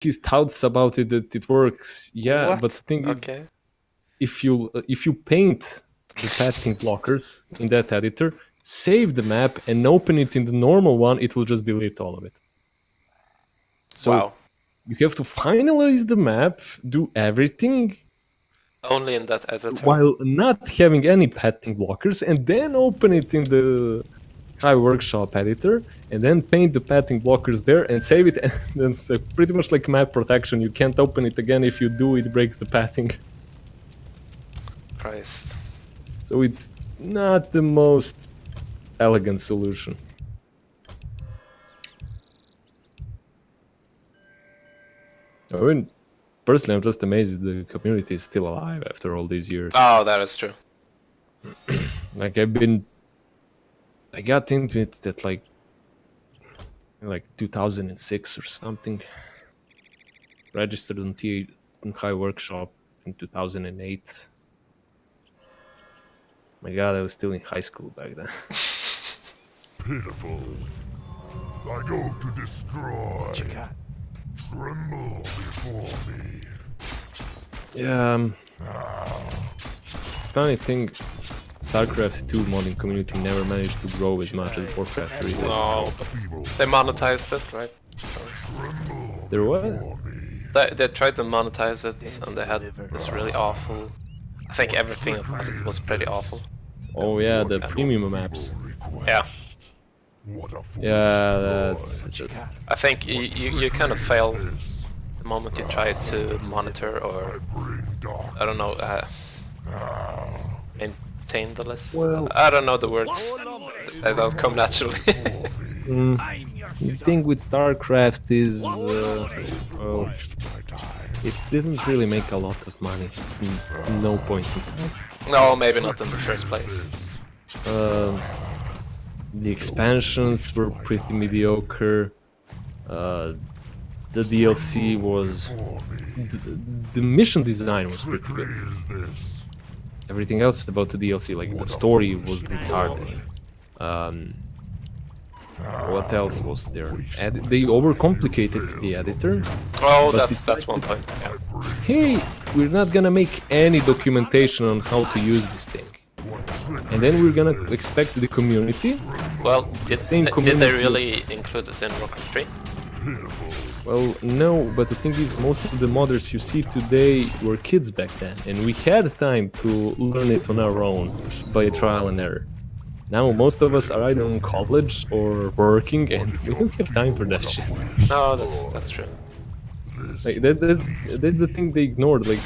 his thoughts about it that it works. Yeah, What? but the thing is, Okay. if you paint the pathing blockers in that editor, save the map and open it in the normal one, it will just delete all of it. So Wow. you have to finalize the map, do everything Only in that editor. while not having any pathing blockers, and then open it in the High Workshop editor, and then paint the pathing blockers there and save it. And it's pretty much like map protection. You can't open it again. If you do, it breaks the pathing. Christ. So it's not the most elegant solution. I mean, personally, I'm just amazed the community is still alive after all these years. Oh, that is true. Like I got into it at like 2006 or something. Registered on High Workshop in 2008. My God, I was still in high school back then. Pitiful. I go to destroy. What you got? Tremble before me. Yeah. Funny thing, StarCraft 2 modding community never managed to grow as much as Warcraft 3 did. No, they monetized it, right? There was? They tried to monetize it, and they had this really awful. I think everything about it was pretty awful. Oh yeah, the premium maps. Yeah. Yeah, that's just... I think you kind of fail the moment you try to monitor or I don't know maintain the list. Well, I don't know the words. They don't come naturally. The thing with StarCraft is, well, it didn't really make a lot of money. No point in time. No, maybe not in the first place. The expansions were pretty mediocre. The DLC was... The mission design was pretty good. Everything else about the DLC, like the story, was retarded. What else was there? They overcomplicated the editor. Oh, that's one point. Yeah. Hey, we're not gonna make any documentation on how to use this thing. And then we're gonna expect the community. Well, did community. they really include it in Warcraft 3? Well, no, but the thing is, most of the modders you see today were kids back then, and we had time to learn it on our own by trial and error. Now most of us are either in college or working, and we don't have time for that shit. No, that's true. Like that's the thing they ignored. Like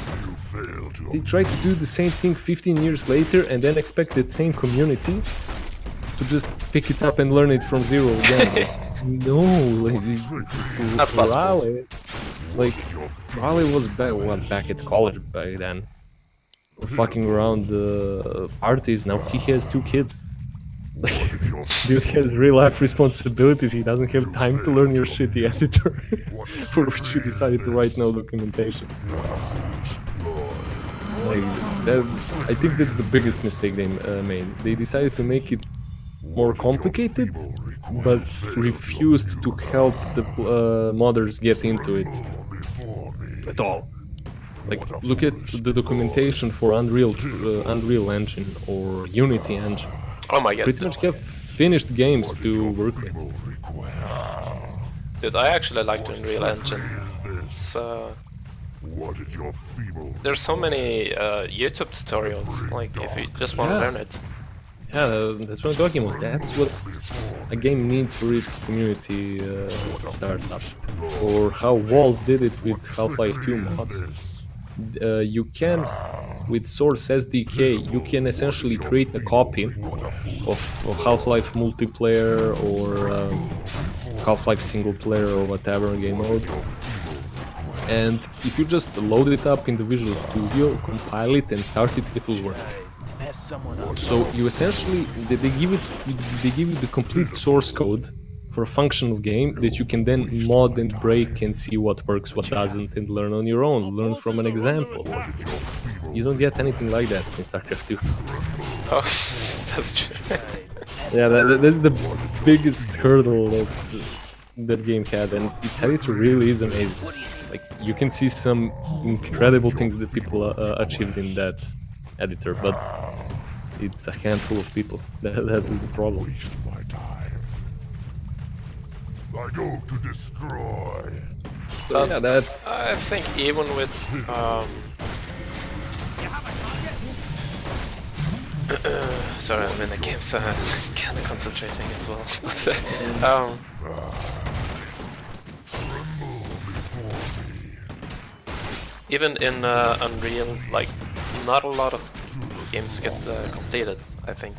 they tried to do the same thing 15 years later, and then expect that same community to just pick it up and learn it from zero again. No, like Not possible. Raleigh was back at college back then, fucking around the parties. Now he has 2 kids. Like, dude has real life responsibilities. He doesn't have time to learn your shitty editor, for which you decided to write no documentation. Like, I think that's the biggest mistake they made. They decided to make it more complicated, but refused to help the modders get into it at all. Like, look at the documentation for Unreal Engine or Unity Engine. Oh my god. Pretty much have finished games to work with. Dude, I actually like the Unreal Engine. It's there's so many YouTube tutorials, like if you just want to learn it. Yeah, that's what I'm talking about. That's what a game needs for its community startup. Or how Valve did it with Half-Life 2 mods. You can, with Source SDK, you can essentially create a copy of Half-Life multiplayer or Half-Life single player or whatever game mode. And if you just load it up in the Visual Studio, compile it and start it, it will work. So you essentially, they give you the complete source code for a functional game that you can then mod and break and see what works, what doesn't, and learn on your own, learn from an example. You don't get anything like that in StarCraft 2. Oh, that's true. Yeah, that's the biggest hurdle that game had, and its editor really is amazing. Like you can see some incredible things that people achieved in that editor, but it's a handful of people. That was the problem. Waste my time. I go to destroy. So yeah, that's I think even with sorry, I'm in the game, so I'm kind of concentrating as well. But, even in Unreal, like not a lot of games get completed. I think,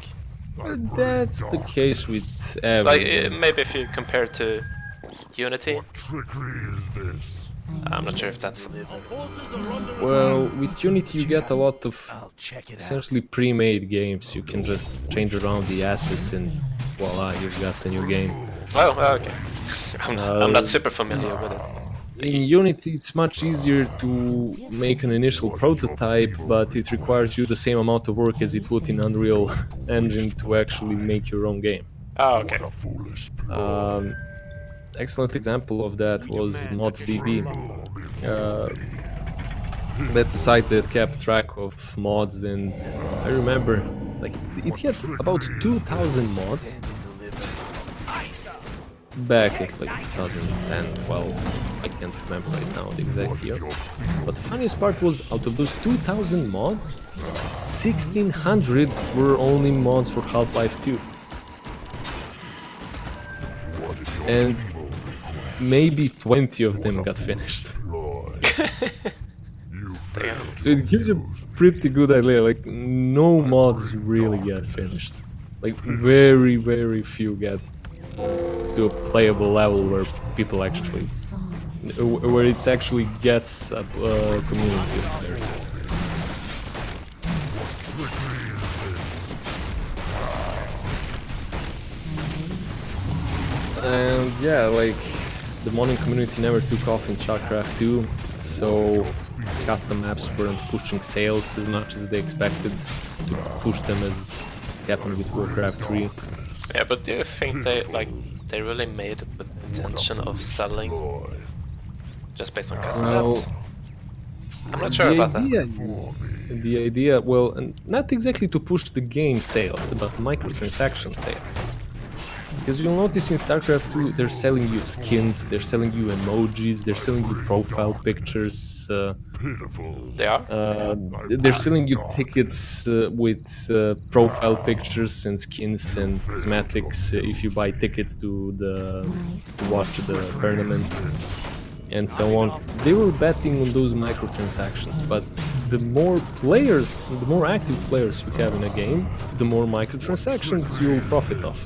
that's the case with every like game. maybe if you compare to Unity, Trickery is this. I'm not sure if that's. Well, with Unity you get a lot of essentially pre-made games. You can just change around the assets and voila, you've got a new game. Oh, okay. I'm not super familiar with it. In Unity it's much easier to make an initial prototype, but it requires you the same amount of work as it would in Unreal Engine to actually make your own game. Oh, okay. A foolish ploy. Excellent example of that was ModDB. That's a site that kept track of mods, and I remember like it had about 2,000 mods back at like 2010, 12. I can't remember right now the exact year. But the funniest part was, out of those 2,000 mods, 1,600 were only mods for Half-Life 2. And maybe 20 of them got finished. Damn. So it gives you a pretty good idea, like no mods really get finished. Like very, very few get to a playable level where people actually, where it actually gets a community of players. And yeah, like the modding community never took off in StarCraft 2, so custom maps weren't pushing sales as much as they expected to push them as happened with Warcraft 3. Yeah, but do you think they really made it with the intention of selling just based on custom Well, maps? I'm not sure about that. The idea, well, not exactly to push the game sales, but microtransaction sales. Because you'll notice in StarCraft 2, they're selling you skins, they're selling you emojis, they're selling you profile pictures. They are? They're selling you tickets with profile pictures and skins and cosmetics if you buy tickets to watch the tournaments and so on. They were betting on those microtransactions, but the more players, the more active players you have in a game, the more microtransactions you'll profit off.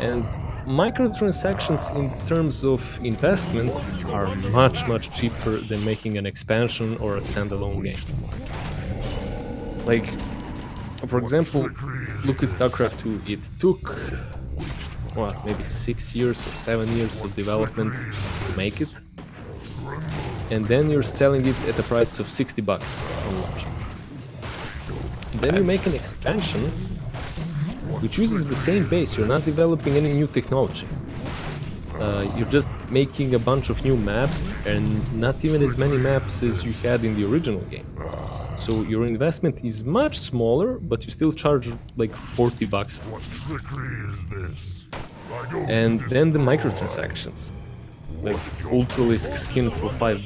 And microtransactions in terms of investment are much, much cheaper than making an expansion or a standalone game. Like, for example, look at StarCraft 2. It took, what, maybe 6 years or 7 years of development to make it. And then you're selling it at a price of $60 on launch. Then you make an expansion which uses the same base. You're not developing any new technology. You're just making a bunch of new maps and not even as many maps as you had in the original game. So your investment is much smaller, but you still charge like $40 for it. And then the microtransactions, like Ultralisk skin for $5.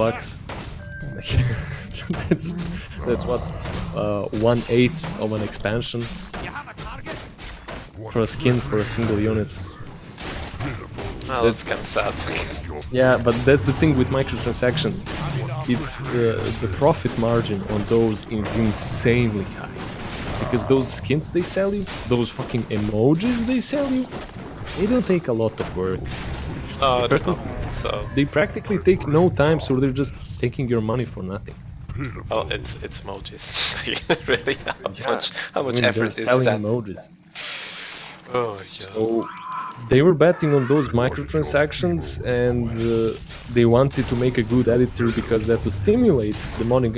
That's what 1/8 of an expansion for a skin for a single unit. Oh, that's kind of sad. Yeah, but that's the thing with microtransactions. It's the profit margin on those is insanely high. Because those skins they sell you, those fucking emojis they sell you, they don't take a lot of work. Oh, so. They practically take no time, so they're just taking your money for nothing. Oh, it's emojis. Really? How much I mean, effort they're is selling that? emojis. Oh, yeah. So they were betting on those microtransactions, and they wanted to make a good editor because that would stimulate the modding.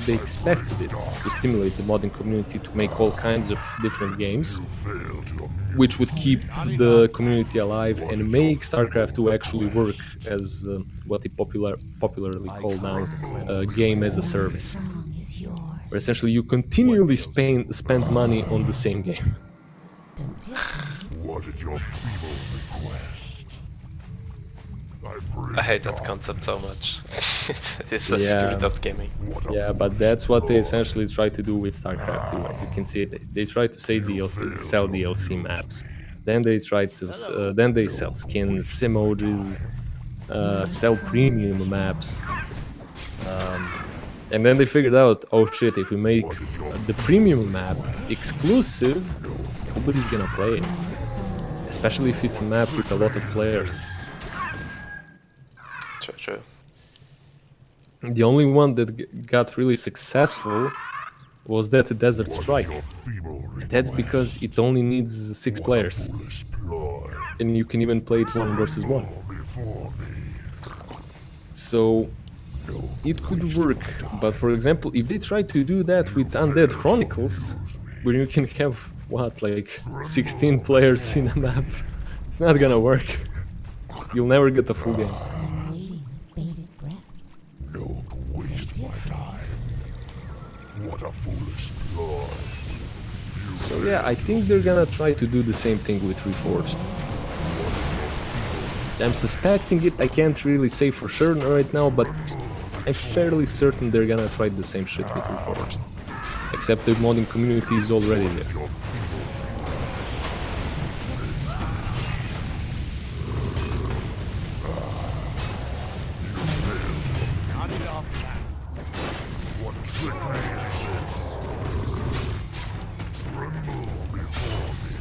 They expected it to stimulate the modding community to make all kinds of different games, which would keep the community alive and make StarCraft 2 actually work as what they popularly call now game as a service, where essentially you continually spend money on the same game. What is your feeble request? I hate that concept so much. It's a screwed up gaming. Yeah, but that's what they essentially try to do with StarCraft 2. Like you can see it. They try to say DLC, sell DLC maps. Then they try to, then they sell skins, emojis, sell premium maps. And then they figured out, oh shit, if we make the premium map exclusive, nobody's gonna play it. Especially if it's a map with a lot of players. True. The only one that got really successful was that Desert Strike. That's because it only needs 6 players. And you can even play it 1 versus 1. So it could work, but for example, if they try to do that with Undead Chronicles, where you can have, what, like 16 players in a map, it's not gonna work. You'll never get a full game. I'm waiting with bated breath. Don't waste my time. What a foolish ploy. So yeah, I think they're gonna try to do the same thing with Reforged. I'm suspecting it, I can't really say for sure right now, but I'm fairly certain they're gonna try the same shit with Reforged. Except the modding community is already there. What trickery is this? Tremble before me.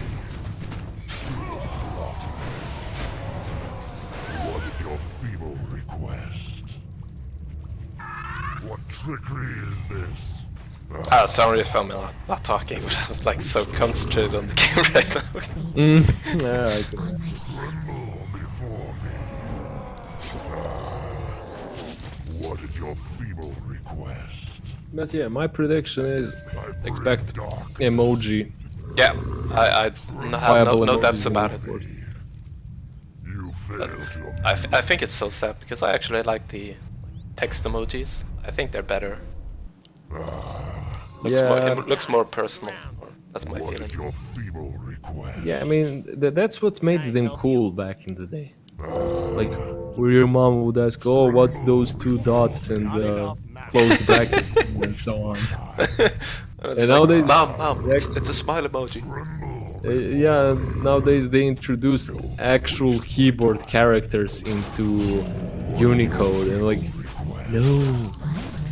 To the slaughter. What is your feeble request? What trickery is this? Sorry if I'm not talking, but I was like so concentrated on the game right now. Yeah, I can. Tremble before me. What is your feeble request? But yeah, my prediction is expect emoji. Yeah, I have Viable no emojis doubts in about it. Reforged. You failed to I think it's so sad because I actually like the text emojis. I think they're better. It looks more personal. That's my What feeling. is your feeble request? Yeah, I mean, that's what made them cool back in the day. Like, where your mom would ask, oh, what's those 2 dots and closed brackets and so on. And nowadays, Mom, it's a smile emoji. yeah, nowadays they introduced actual keyboard characters into Unicode, and like, no.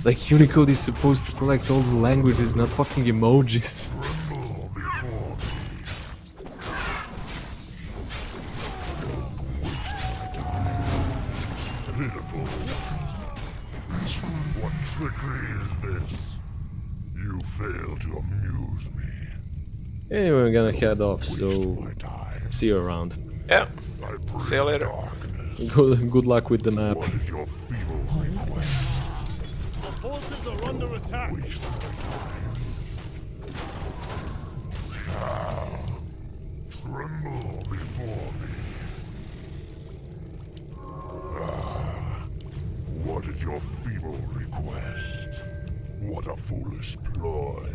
Like, Unicode is supposed to collect all the languages, not fucking emojis. Pitiful. What trickery is this? You fail to amuse me. Anyway, I'm gonna head off, so My time. see you around. Yeah, I bring see you later. darkness. Good luck with the map. What is your feeble request? Forces are under attack. Waste my time. Now, tremble before me. What is your feeble request? What a foolish ploy.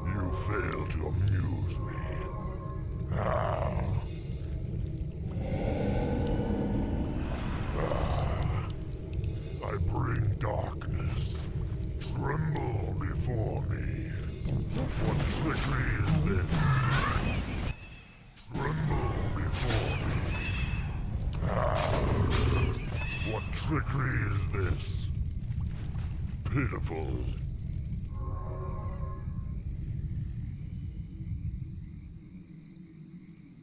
You fail to amuse me. Now. I bring darkness. Tremble before me. What trickery is this? Tremble before me. What trickery is this? Pitiful.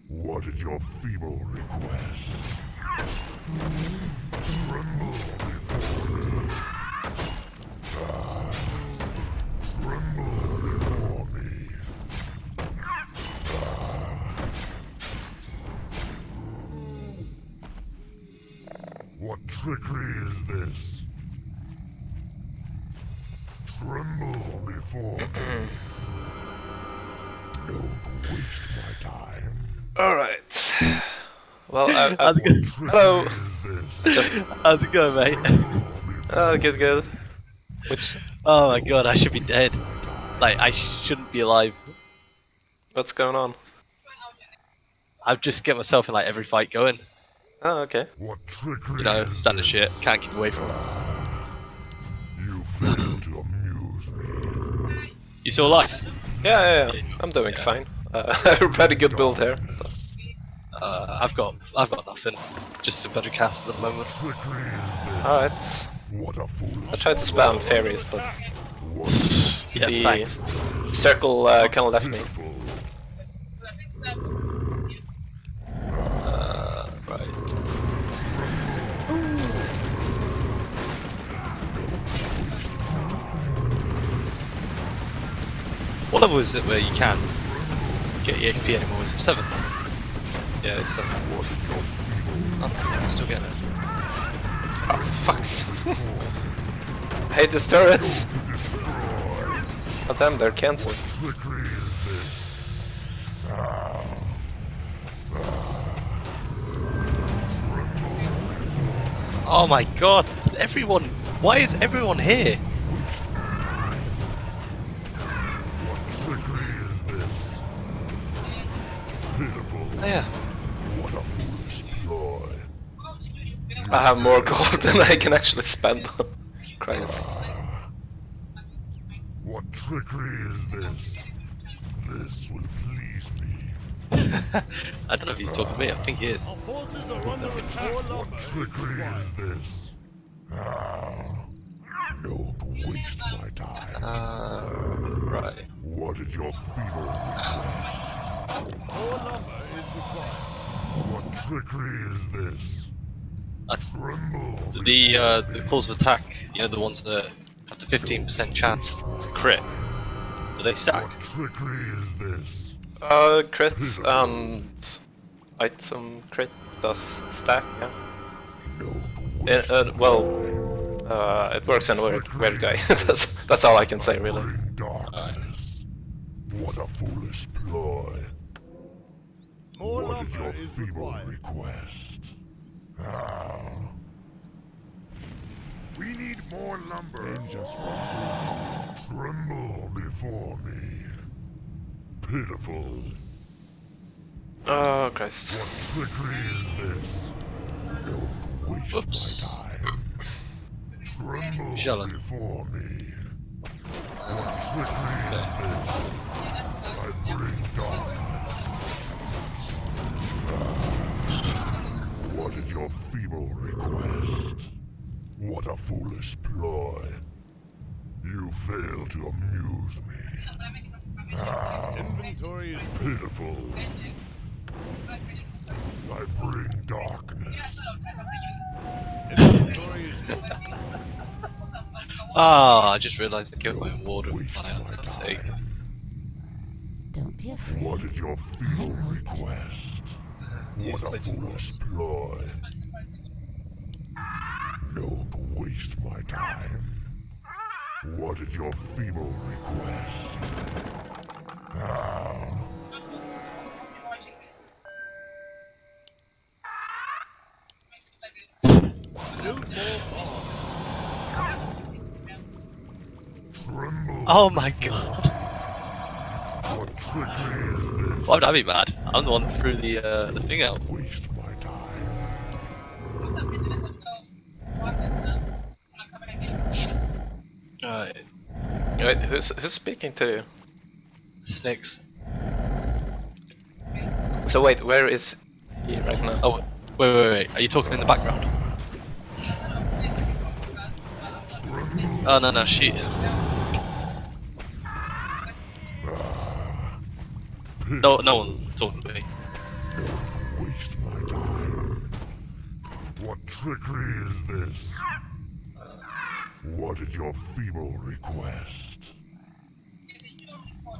What is your feeble request? Tremble before me. Tremble before me. Tremble before me. Don't waste my time. Alright. Well, How's it going? hello! This How's it going, mate? Oh, good. Which... Oh my god, I should be dead. Like, I shouldn't be alive. What's going on? I've just get myself in like every fight going. Oh, okay. what trickery You know, is standard this? shit. Can't keep away from it. You fail to amuse me. You still alive? Yeah. I'm doing fine. I have a pretty good build here. So. I've got nothing. Just a bunch of casters at the moment. Trickery is this. Alright. What a fool. I tried to spam fairies, but Yeah, The- thanks. circle kinda left me. Right. What level is it where you can get EXP anymore? Is it 7? Yeah, it's 7. Oh, I'm still getting it. Oh, fucks. I hate these turrets! Oh damn, they're cancelled. Trickery is this. Oh my god! Everyone! Why is everyone here? Trickery is this. Pitiful. There. What a foolish ploy. I have more gold than I can actually spend on Christ. What trickery is this? This will please me. I don't know if he's talking to me, I think he is. Our forces are under attack. More lumber is Trickery required. is this. Don't waste my time. Right. What is your feeble? More lumber is required. What trickery is this? Tremble. The calls of attack, you know, the ones that have the 15% chance to crit, do they stack? What trickery is this? Crits and item crit does stack, yeah. It works in a weird way. that's all I can say, really. Bring darkness. What a foolish ploy. More What is lumber your is feeble required. request? We need more lumber. Tremble before me. Pitiful. Oh Christ. What trickery is this? Don't waste Whoops. my time. Tremble Shall I? before me. What trickery is this? I bring darkness. What is your feeble request? What a foolish ploy. You fail to amuse me. Inventory is Pitiful. I bring darkness. inventory is Ah, I just realised I killed my own warden with fire, for God's sake. Don't be afraid. What is your feeble request? Use What a plating foolish wards. ploy. Don't waste my time. What is your feeble request? Tremble. Oh my god! What trickery is this? Why would I be mad? I'm the one that threw the thing out. Waste my time. Right. Wait, who's speaking to you? Snakes. So wait, where is he right now? Oh, wait. Are you talking in the background? Oh, no, she. No one's talking to me. Waste my time. What trickery is this? What is your feeble request?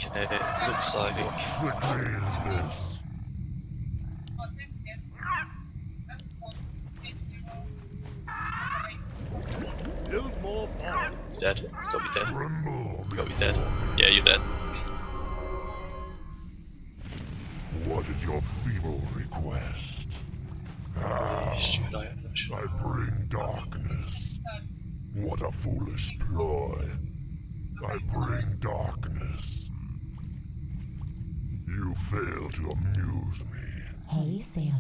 Okay, looks like. Trickery is this? build more bombs. He's dead. It's gotta be dead. You gotta be dead. Yeah, you're dead. What is your feeble request? Stupid iron, that should I bring darkness. What a foolish ploy. I bring darkness. You fail to amuse me. Hey, sailor.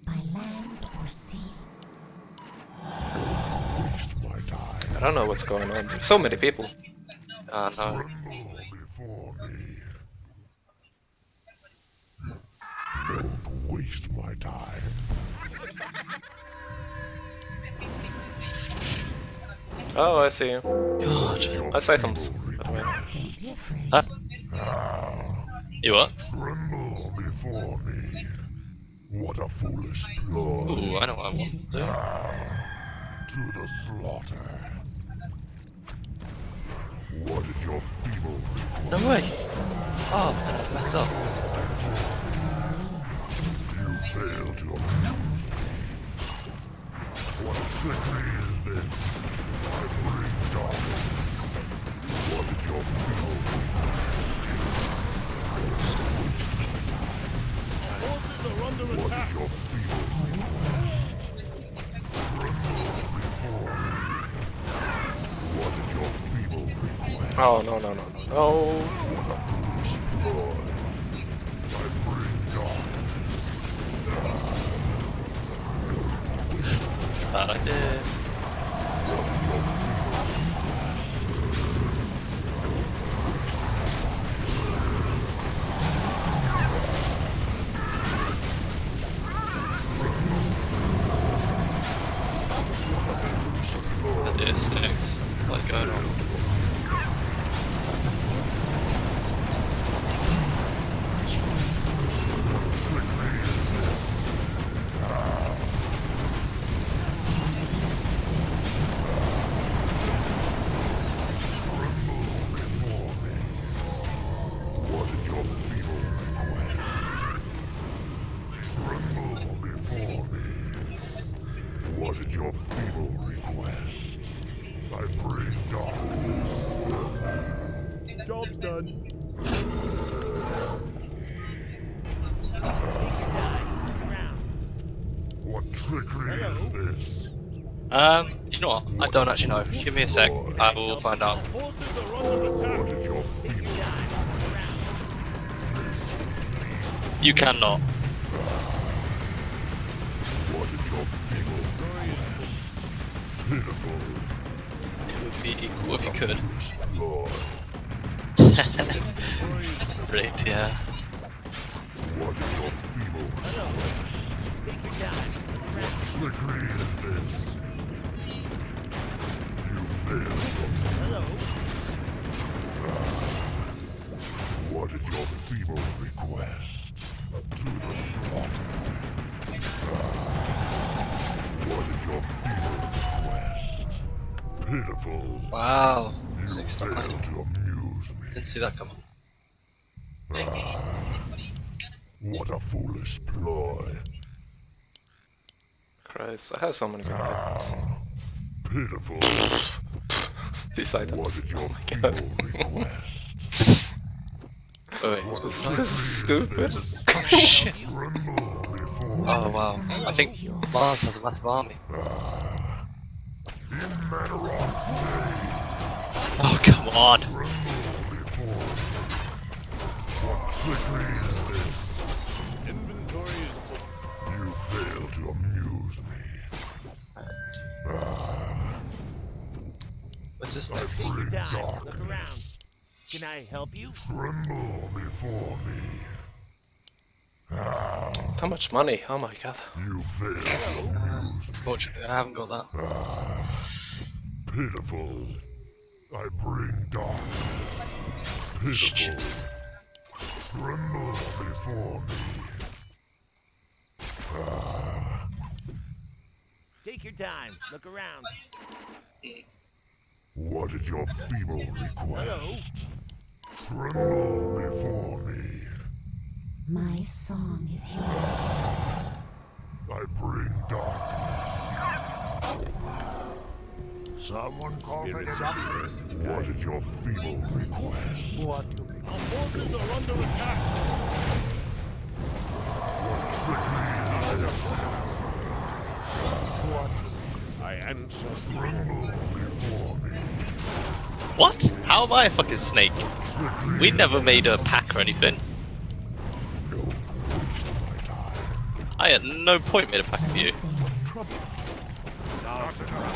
By land or sea? Waste my time. I don't know what's going on. There's so many people. no. Tremble before me. Don't waste my time. Oh, I see you. God. I say thumbs, by the way. Don't be afraid. Huh? You what? Tremble before me. What a foolish ploy. Ooh, I know what I want to do. To the slaughter. What is your feeble request? No way! Oh, man, I backed up. You fail to amuse me. What trickery is this? I bring darkness. What is your feeble Forces are under What attack. is your feeble Tremble before me. What is your feeble request? Oh, no, no, no, no, no. What a foolish ploy. I bring darkness. Bad idea. That is sick. What's going on? What is your feeble request? Tremble before me. What is your feeble request? I bring darkness. Job's done. What trickery is this? You know what? I don't actually know. Give me a sec. I will find out. Forces are under attack. What is your feeble You cannot. What is your feeble request? Pitiful. It would be cool if you could. Lord, Rigged, yeah. what is your feeble request? What trickery is this? You failed to What is your feeble request? To the slaughter. What is your feeble request? Pitiful. Wow. You 6 failed died. to amuse me. Didn't see that coming. What a foolish ploy. Christ, I have so many good items. Pitiful. These What items. is your Oh my god. feeble request? Oh wait, this is stupid. Oh shit! Tremble before Oh wow. I think Mars has a massive army. in manner of Oh come on! tremble before me. What trickery is this? Inventory is full. You fail to amuse me. What's this I next? bring Look darkness. around. Can I help you? Tremble before me. How much money? Oh my god. You fail to amuse me. Fortunately, I haven't got that. Pitiful. I bring darkness. Shit. Pitiful. Tremble before me. Take your time. Look around. What is your feeble request? Tremble before me. My song is yours. I bring darkness. Someone call for the doctor. What is your feeble request? Our forces are under attack. I answer. What? How am I a fucking snake? We never made a pack or anything. I at no point made a pack with you.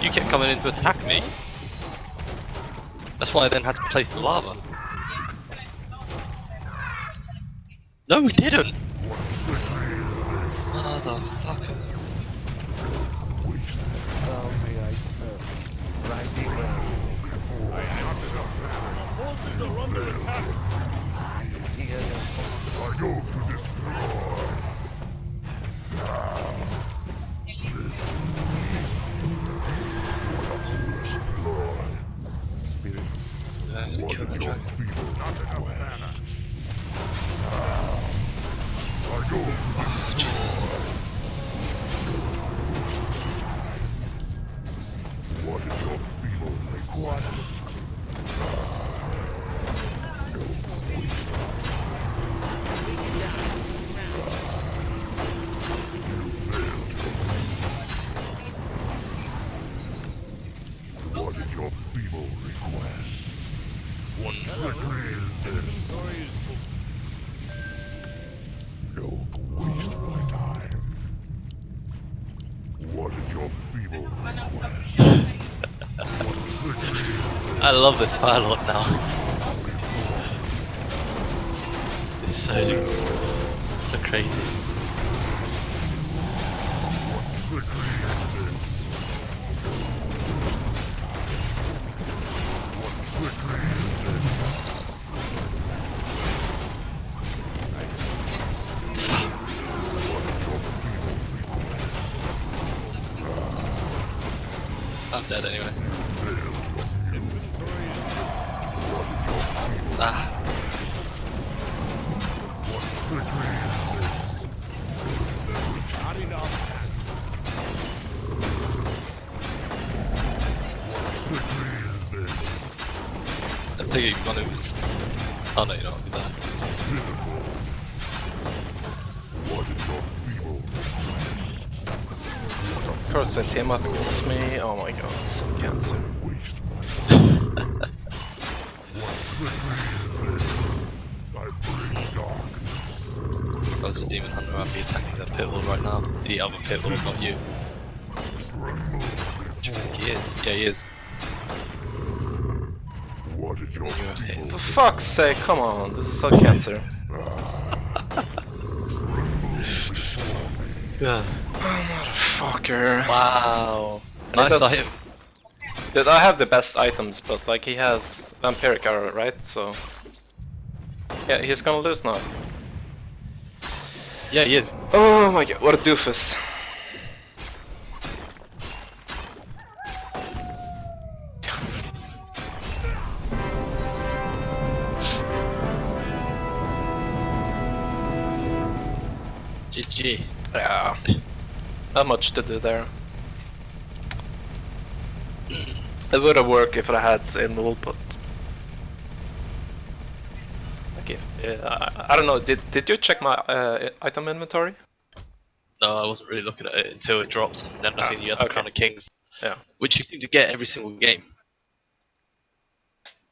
You kept coming in to attack me. That's why I then had to place the lava. No, we didn't! Motherfucker. Our forces are under attack. I go to destroy. Let's kill the dragon. Oh, Jesus. What is your feeble request? What is your feeble request? What trickery is this? Inventory is full. Don't waste my time. What is your feeble request? I love this dialogue now. It's so crazy. Trickery is this? What trickery is this? I'm dead anyway. Inventory is Ah. not enough. I'm taking one of his. Oh no, you don't do that. What is your feeble Of course, they team up against me. Oh my god, so cancer. waste my I bring darkness. There's a demon hunter around me attacking the pit wall right now. The other pit wall, not you. Which I think he is. Yeah, he is. What is your feeble For fuck's sake, come on, this is so cancer. Yeah. Motherfucker. Wow. And I Nice thought- item. Dude, I have the best items, but like he has vampiric arrow, right? So yeah, he's gonna lose now. Yeah, he is. Oh my god, what a doofus. GG. Yeah. Not much to do there. It would have worked if I had a null, but like if I don't know. Did you check my item inventory? No, I wasn't really looking at it until it dropped. And then I seen the other okay. Crown of Kings, Yeah. which you seem to get every single game.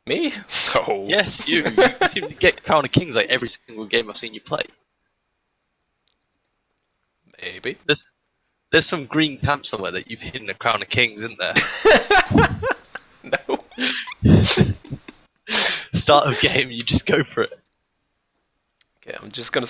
Me? Oh. Yes, you. You seem to get Crown of Kings like every single game I've seen you play. Maybe. There's some green camp somewhere that you've hidden a Crown of Kings, isn't there? No. Start of game, you just go for it. Okay, I'm just gonna